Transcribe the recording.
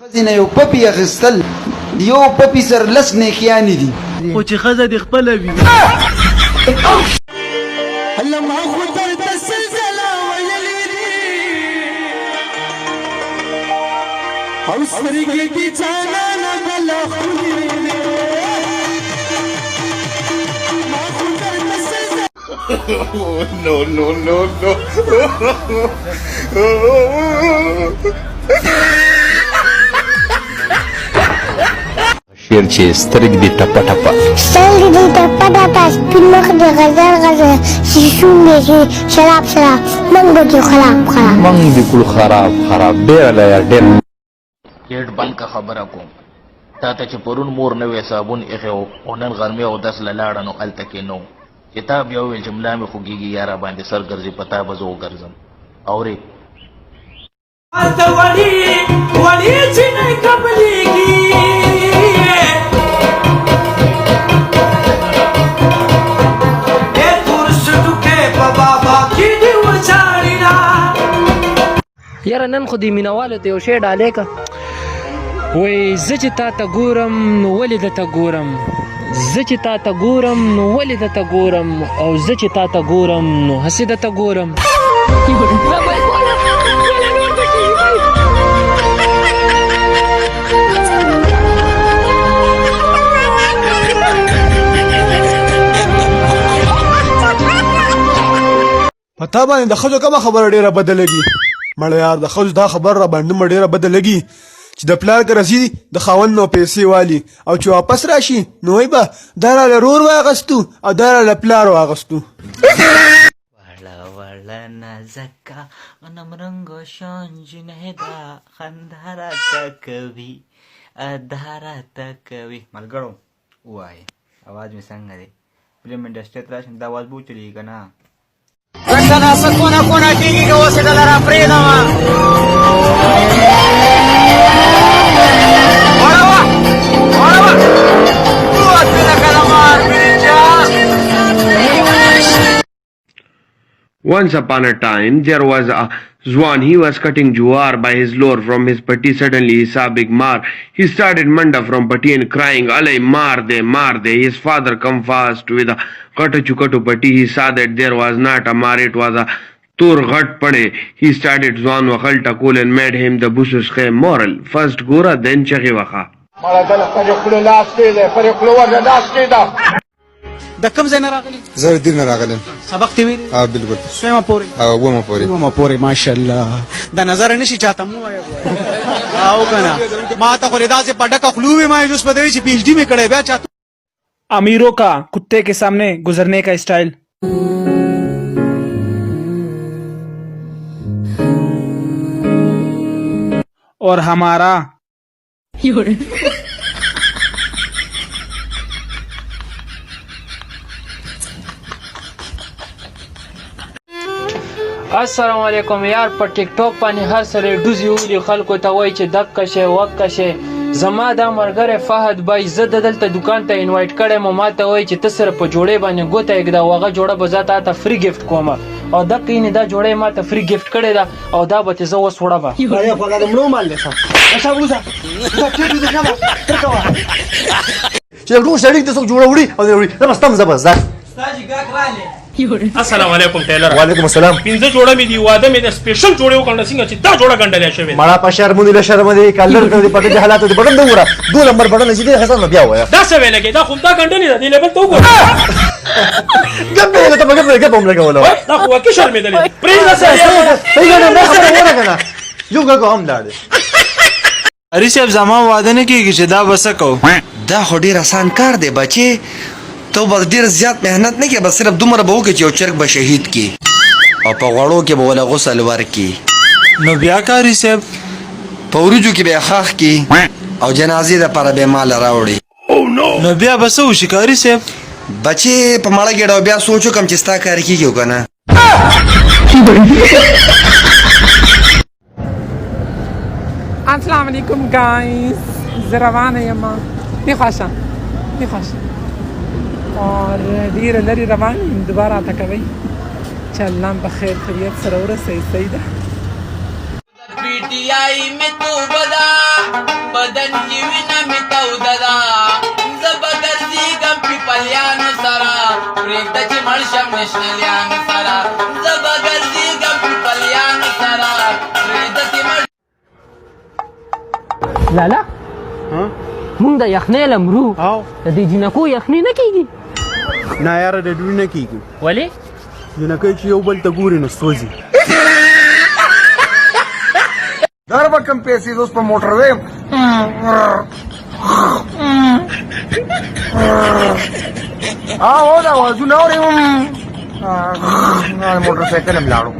خزینه یو پپی اخیستل یو پپی سره لس نیکیانې دي خو چې ښځه دې خپله وي لما خو درته سلسله ویلې دي او سترګې دي جانانه بله خولې دي ما خو درته سلسله No. شیر چې سترګې دي ټپه ټپه سترګې دي ټپه ټپه سپین مخ دې غزل شیشون دې شراب منګ دې خراب منګ دې کړو خراب ډېر لا یار ډېر گیټ بند کا خبره کوم تا ته چې پرون مور نه وې صابون ایښی و او نن غرمې او دس له لاړه نو هلته کې نه و چې تا بیا وویل چې ملا مې خوږېږي یاره باندې سر ګرځي په تا به زه وګرځم اورې وړي چې نه قبلېږي یاره نن خو دې مینهوالو ته یو شی ډالې که وایي زه چې تا ته ګورم نو ولې درته ګورم زه چې تا ته ګورم نو ولې درته ګورم او زه چې تا ته ګورم نو هسې درته ګورم په تا باندې د ښځو کومه خبره ډېره بده لګي مړه یار د ښځو دا خبر را باندې مې ډېره بده لګي چې د پلار که رسي د خاوند نو پیسې والي او چې واپس راشي نو وایي به دا راله رور واغستو او دا راله پلار واغستو وړه نازکه غنم رنګو شان جنۍ ده خندا راته کوي ادا راته کوي ملګرو ووایې اواز مې څنګه دی فلم انډسټرۍ ته راشم دا اواز به وچلېږي که نه ځکه څه کونه کېږي که اوس یې دله را پرېږدمه Once upon a time, there was a Zwan. He was cutting jowar by his lore from his patti. Suddenly he saw Big Mar. He started Manda from patti and crying, Alay, mar de. His father come fast with a katu patti. He saw that there was not a mar, it was a tur ghat pade. He started Zwan wakal takul and made him the busus khe moral. First gora, then chakhi wakha. د کوم ځای نه راغلي زه د دیر نه راغلم سبق دې ویلي بلکل سویمه پورې اومه پورې ماشاءالله د نظر نشي چاته مو وایه او که نه ما ته خو داسې په ډکه خلو وې ما جوس په دی چې پی ایچ ډي مې کړی بیا چاته امیروں کا کتے کے سامنے گزرنے کا اسٹائل اور ہمارا السلام علیکم یار په ټیک ټاک باندې هر سړی ډوزي ویلي خلکو ته وایي چې دقه شی وقه شی زما دا ملګری فهد بای زه د دلته دوکان ته انوایټ کړی مو ما ته وایي چې ته سره په جوړې باندې ګوته ایږده او هغه جوړه به زه تا ته فری ګفټ کوم او دقه یعنې دا جوړه یې ما ته فری ګفټ کړې ده او دا به تې زه اوس وړه به چې د ټول سړي ته څوک جوړه وړي او وړي دا به ستم زبردست السلام علیکم ټیلر وعلیکم السلام 15 جوړه مې دی واده مې د سپیشل جوړې وکړل څنګه چې دا جوړه ګنډلې شوې مړه په شرم دی له شرم دی کلر دی په دې حالاتو دی بټن وګوره 2 نمبر بټن چې دی حسن بیا وای دا څه ویل کې دا خو دا ګنډلې دی لیبل ته وګوره ګبې ته هم لګول دا خو کې شرم دی پریز څه پیګنه نه خبره ورغنه یو ګو هم لاړ اری صاحب زما واده نه کیږي چې دا بس کو دا خو ډیر آسان کار دی بچي تو به ډیر زیات مهنت نه کې بس صرف دومره به وکړي چې یو چرګ به شهید کی او په غوړو کې به ولا غسل ورکی نو بیا کاری صاحب په ورجو کې به خاخ کی او جنازې د پر به مال راوړي نو بیا بس وشي کاری صاحب بچي په ماړه کې بیا سوچو کم چې ستا کار کیږي کنه السلام علیکم گایز زه روانه یم دی خوشه اور ډېره لرې روان یم دوباره راته کوئ چې الله په خیر خیریت سره ورسوي صحیح ده روغتیاي می توبدا بدن کی وینا می توددا زبګرځيګم پیپلیانو سره پرېږده چې مړ شم نېشنلیانو سره زبګرځيګم پیپلیانو سره پرېږده چې مړ لالا مونږ د یخنۍ لمرو د دې جنکو یخنۍ نه کېږي نه یاره د دوی نه کېږي ولې جنکۍ چې یو بل ته ګوري نو سوځي در به کم پیسې اوس په موټر ویم هو دا وازونه اورې موټر سایکل هم لاړو